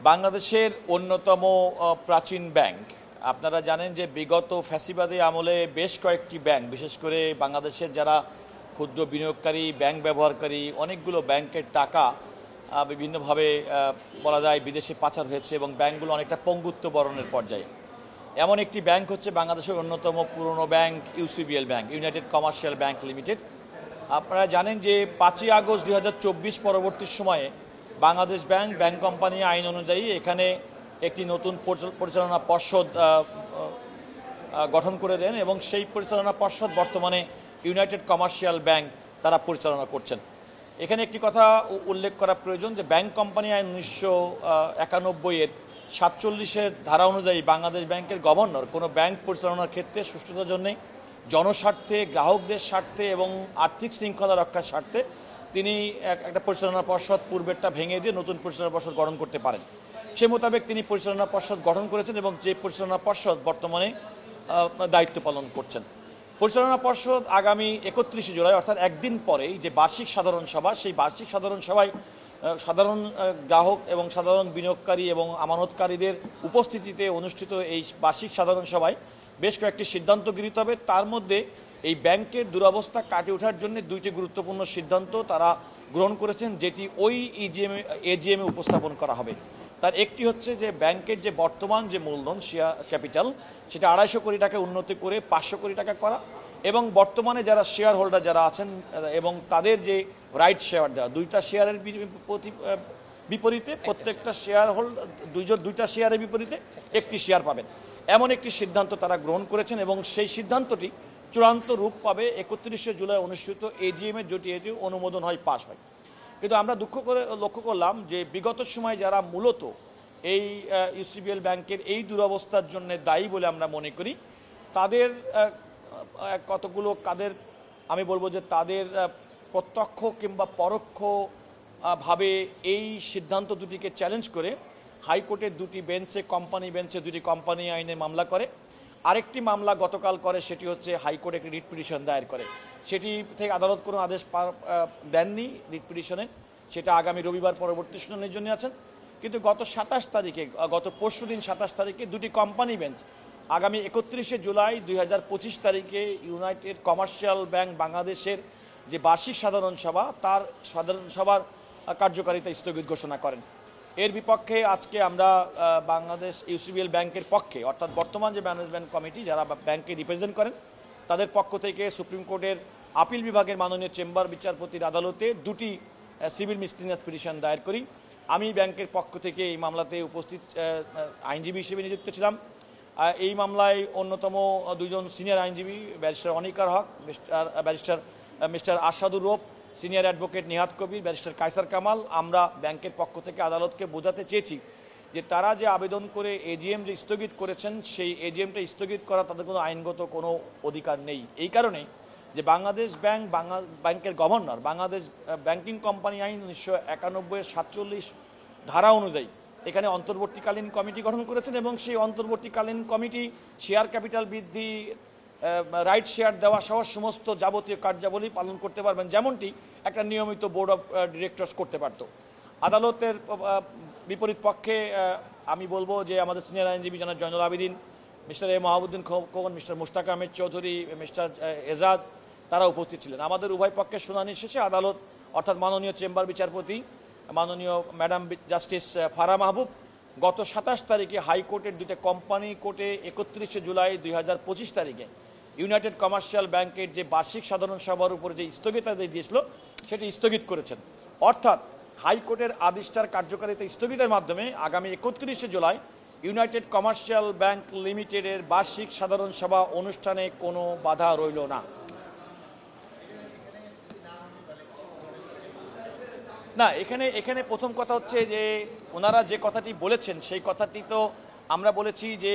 বাংলাদেশের অন্যতম প্রাচীন ব্যাংক। আপনারা জানেন যে বিগত ফ্যাসিবাদী আমলে বেশ কয়েকটি ব্যাংক, বিশেষ করে বাংলাদেশের যারা ক্ষুদ্র বিনিয়োগকারী, ব্যাংক ব্যবহারকারী, অনেকগুলো ব্যাংকের টাকা বিভিন্নভাবে বলা যায় বিদেশে পাচার হয়েছে এবং ব্যাংকগুলো অনেকটা পঙ্গুত্ব বরণের পর্যায়ে। এমন একটি ব্যাংক হচ্ছে বাংলাদেশের অন্যতম পুরনো bank UCBL bank, United commercial bank limited. আপনারা জানেন যে 5ই আগস্ট 2024 পরবর্তী সময়ে বাংলাদেশ ব্যাংক কোম্পানি আইন অনুযায়ী এখানে একটি নতুন পরিচালনা পর্ষদ গঠন করে দেন এবং সেই পরিচালনা পর্ষদ বর্তমানে ইউনাইটেড কমার্শিয়াল ব্যাংক তারা পরিচালনা করছেন। এখানে একটি কথা উল্লেখ করা প্রয়োজন যে ব্যাংক কোম্পানি আইন 1991-এর 47-এর ধারা অনুযায়ী বাংলাদেশ ব্যাংকের গভর্নর কোনো ব্যাংক পরিচালনার ক্ষেত্রে সুষ্ঠুতার জন্য জনস্বার্থে, গ্রাহকদের স্বার্থে এবং আর্থিক শৃঙ্খলা রক্ষার স্বার্থে তিনি একটা পরিচালনা পর্ষদ পূর্বেরটা ভেঙে দিয়ে নতুন পরিচালনা পর্ষদ গঠন করতে পারেন। সে মোতাবেক তিনি পরিচালনা পর্ষদ গঠন করেছেন এবং যে পরিচালনা পর্ষদ বর্তমানে দায়িত্ব পালন করছেন। পরিচালনা পর্ষদ আগামী 31শে জুলাই অর্থাৎ একদিন পরেই যে বার্ষিক সাধারণ সভা, সেই বার্ষিক সাধারণ সভায় সাধারণ গ্রাহক এবং সাধারণ বিনিয়োগকারী এবং আমানতকারীদের উপস্থিতিতে অনুষ্ঠিত এই বার্ষিক সাধারণ সভায় বেশ কয়েকটি সিদ্ধান্ত গৃহীত হবে। তার মধ্যে এই ব্যাংকের দুরবস্থা কাটিয়ে ওঠার জন্য দুইটি গুরুত্বপূর্ণ সিদ্ধান্ত তারা গ্রহণ করেছেন, যেটি ওই এজিএমে উপস্থাপন করা হবে। তার একটি হচ্ছে যে ব্যাংকের যে বর্তমান যে মূলধন শেয়ার ক্যাপিটাল সেটা 250 কোটি টাকা উন্নতি করে 500 কোটি টাকা করা এবং বর্তমানে যারা শেয়ার হোল্ডার যারা আছেন এবং তাদের যে রাইট শেয়ার দেওয়া, দুইটা শেয়ারের বিপরীতে প্রত্যেকটা শেয়ার হোল্ডার দুইটা শেয়ারের বিপরীতে একটি শেয়ার পাবেন, এমন একটি সিদ্ধান্ত তারা গ্রহণ করেছেন এবং সেই সিদ্ধান্তটি চূড়ান্ত রূপ পাবে 31শে জুলাই অনুষ্ঠিত এজিএমের, যেটি এটি অনুমোদন হয়, পাশ হয়। কিন্তু আমরা লক্ষ্য করলাম যে বিগত সময় যারা মূলত এই ইউসিবিএল ব্যাংকের এই দুরবস্থার জন্য দায়ী বলে আমরা মনে করি, তাদের আমি বলবো যে তাদের প্রত্যক্ষ কিংবা পরোক্ষভাবে এই সিদ্ধান্ত দুটিকে চ্যালেঞ্জ করে হাইকোর্টের দুটি বেঞ্চে, কোম্পানি বেঞ্চে দুটি কোম্পানি আইনে মামলা করে। আরেকটি মামলা গতকাল করে, সেটি হচ্ছে হাইকোর্টে একটি রিট পিটিশন দায়ের করে। সেটি থেকে আদালত কোনো আদেশ দেননি রিট পিটিশনে, সেটা আগামী রবিবার পরবর্তী শুনানির জন্য আছেন। কিন্তু গত পরশুদিন 27 তারিখে দুটি কোম্পানি বেঞ্চ আগামী 31শে জুলাই 2025 তারিখে ইউনাইটেড কমার্শিয়াল ব্যাংক বাংলাদেশের যে বার্ষিক সাধারণ সভা, তার সাধারণ সভার কার্যকারিতা স্থগিত ঘোষণা করেন। এর বিপক্ষে আজকে আমরা বাংলাদেশ ইউসিবিএল ব্যাংকের পক্ষে, অর্থাৎ বর্তমান যে ম্যানেজমেন্ট কমিটি যারা ব্যাংকে রিপ্রেজেন্ট করেন, তাদের পক্ষ থেকে সুপ্রিম কোর্টের আপিল বিভাগের মাননীয় চেম্বার বিচারপতির আদালতে দুটি সিভিল মিসলিনিয়াস পিটিশন দায়ের করি। আমি ব্যাংকের পক্ষ থেকে এই মামলাতে উপস্থিত আইনজীবী হিসেবে নিযুক্ত ছিলাম। এই মামলায় অন্যতম দুজন সিনিয়র আইনজীবী, barrister Anikar Haque, mister Ashadur Rouf, senior advocate Nihad Kabir, barrister Kaiser Kamal. আমরা ব্যাংকের পক্ষ থেকে আদালতকে বোঝাতে চেয়েছি যে তারা যে আবেদন করে এজিএম যে স্থগিত করেছেন, সেই এজিএমটা স্থগিত করা তাদের কোনো আইনগত কোনো অধিকার নেই। এই কারণে যে বাংলাদেশ ব্যাংকের গভর্নর বাংলাদেশ ব্যাংকিং কোম্পানি আইন 1991-এর 47 ধারা অনুযায়ী এখানে অন্তর্বর্তীকালীন কমিটি গঠন করেছেন এবং সেই অন্তর্বর্তীকালীন কমিটি শেয়ার ক্যাপিটাল বৃদ্ধি, রাইট শেয়ার দেওয়া সহ সমস্ত যাবতীয় কার্যাবলী পালন করতে পারবেন, যেমনটি একটা নিয়মিত বোর্ড অফ ডিরেক্টরস করতে পারত। আদালতের বিপরীত পক্ষে আমি বলবো যে আমাদের সিনিয়র আইনজীবী জনাব Zainul Abedin, mister Mahbuddin Khokon, mister Mushtaq Ahmed Chowdhury, mister Ejaz, তারা উপস্থিত ছিলেন। আমাদের উভয় পক্ষের শুনানি শেষে আদালত অর্থাৎ মাননীয় চেম্বার বিচারপতি মাননীয় ম্যাডাম জাস্টিস ফারা মাহবুব গত 27 তারিখে হাইকোর্টের দুটো কোম্পানি কোর্টে 31শে জুলাই 2025 তারিখে ইউনাইটেড কমার্শিয়াল ব্যাংকের যে বার্ষিক সাধারণ সভার উপর যে স্থগিতাদেশ দিয়েছিল সেটি স্থগিত করেছেন। অর্থাৎ হাইকোর্টের আদেশটার কার্যকারিতা স্থগিতের মাধ্যমে আগামী 31শে জুলাই ইউনাইটেড কমার্শিয়াল ব্যাংক লিমিটেডের বার্ষিক সাধারণ সভা অনুষ্ঠানে কোনো বাধা রইল না। এখানে প্রথম কথা হচ্ছে যে ওনারা যে কথাটি বলেছেন সেই কথাটি তো আমরা বলেছি যে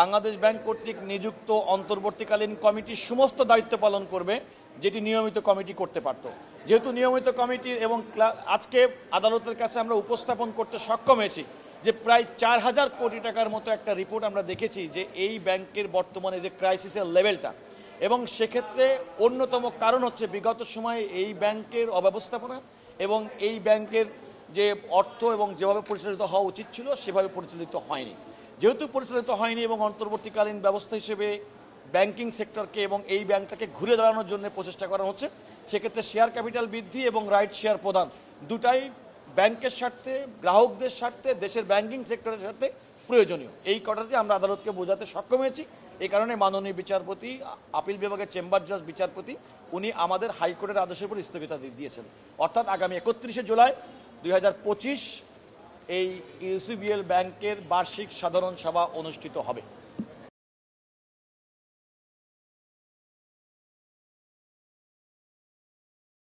বাংলাদেশ ব্যাংক কর্তৃক নিযুক্ত অন্তর্বর্তীকালীন কমিটি সমস্ত দায়িত্ব পালন করবে, যেটি নিয়মিত কমিটি করতে পারত। যেহেতু নিয়মিত কমিটির এবং আজকে আদালতের কাছে আমরা উপস্থাপন করতে সক্ষম হয়েছি যে প্রায় 4000 কোটি টাকার মতো একটা রিপোর্ট আমরা দেখেছি যে এই ব্যাংকের বর্তমানে যে ক্রাইসিসের লেভেলটা, এবং সেক্ষেত্রে অন্যতম কারণ হচ্ছে বিগত সময়ে এই ব্যাংকের অব্যবস্থাপনা এবং এই ব্যাংকের যে অর্থ এবং যেভাবে পরিচালিত হওয়া উচিত ছিল সেভাবে পরিচালিত হয়নি। যেহেতু পরিচালিত হয়নি এবং অন্তর্বর্তীকালীন ব্যবস্থা হিসেবে ব্যাংকিং সেক্টরকে এবং এই ব্যাংকটাকে ঘুরে দাঁড়ানোর জন্য প্রচেষ্টা করা হচ্ছে, সেক্ষেত্রে শেয়ার ক্যাপিটাল বৃদ্ধি এবং রাইট শেয়ার প্রদান দুটাই ব্যাংকের স্বার্থে, গ্রাহকদের স্বার্থে, দেশের ব্যাংকিং সেক্টরের স্বার্থে প্রয়োজনীয়। এই কথাটি আমরা আদালতকে বোঝাতে সক্ষম হয়েছি। এই কারণে মাননীয় বিচারপতি, আপিল বিভাগের চেম্বার জাজ বিচারপতি, উনি আমাদের হাইকোর্টের আদেশের উপর স্থগিতাদেশ দিয়েছেন। অর্থাৎ আগামী 31শে জুলাই 2025 এই ইউসিবিএল ব্যাংকের বার্ষিক সাধারণ সভা অনুষ্ঠিত হবে।